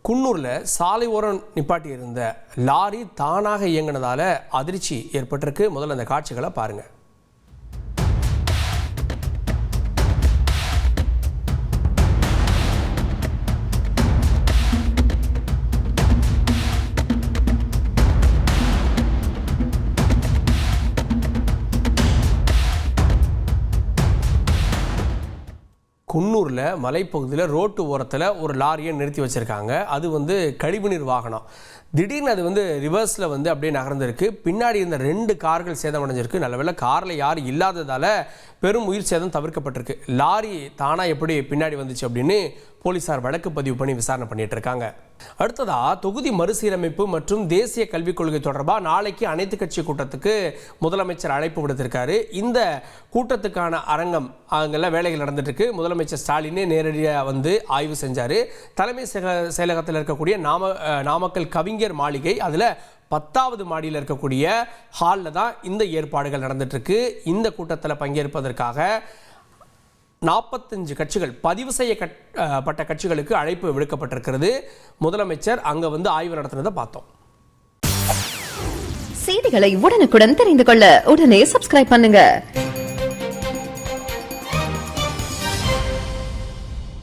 குன்னூரில் சாலை ஓரம் நிப்பாட்டி இருந்த லாரி தானாக இயங்கினதால அதிர்ச்சி ஏற்பட்டிருக்கு. முதல்ல அந்த காட்சிகளை பாருங்கள். குன்னூரில் மலைப்பகுதியில் ரோட்டு ஓரத்தில் ஒரு லாரியை நிறுத்தி வச்சுருக்காங்க. அது கழிவுநீர் வாகனம். திடீர்னு அது ரிவர்ஸில் அப்படியே நகர்ந்துருக்கு. பின்னாடி இருந்த 2 கார்கள் சேதமடைஞ்சிருக்கு. நல்லவேளை காரில் யாரும் இல்லாததால் பெரும் உயிர் சேதம் தவிர்க்கப்பட்டிருக்கு. லாரி தானாக எப்படி பின்னாடி வந்துச்சு அப்படின்னு போலீசார் வழக்கு பதிவு பண்ணி விசாரணை பண்ணிட்டு இருக்காங்க. அடுத்ததா தொகுதி மறுசீரமைப்பு மற்றும் தேசிய கல்விக் கொள்கை தொடர்பாக நாளைக்கு அனைத்து கட்சி கூட்டத்துக்கு முதலமைச்சர் அழைப்பு விடுத்திருக்காரு. இந்த கூட்டத்துக்கான அரங்கம் அங்கெல்லாம் வேலைகள் நடந்துட்டு இருக்கு. முதலமைச்சர் ஸ்டாலினே நேரடியாக ஆய்வு செஞ்சார். தலைமை செயலகத்தில் இருக்கக்கூடிய நாமக்கல் கவிஞர் மாளிகை அதில் 10வது மாடியில் இருக்கக்கூடிய ஹாலில் தான் இந்த ஏற்பாடுகள் நடந்துட்டு இருக்கு. இந்த கூட்டத்தில் பங்கேற்பதற்காக 45 கட்சிகள், பதிவு செய்யப்பட்ட கட்சிகளுக்கு அழைப்பு விடுக்கப்பட்டிருக்கிறது. முதலமைச்சர் அங்க ஆய்வு நடத்தினதை பார்த்தோம். செய்திகளை உடனுக்குடன் தெரிந்து கொள்ள உடனே சப்ஸ்கிரைப் பண்ணுங்க.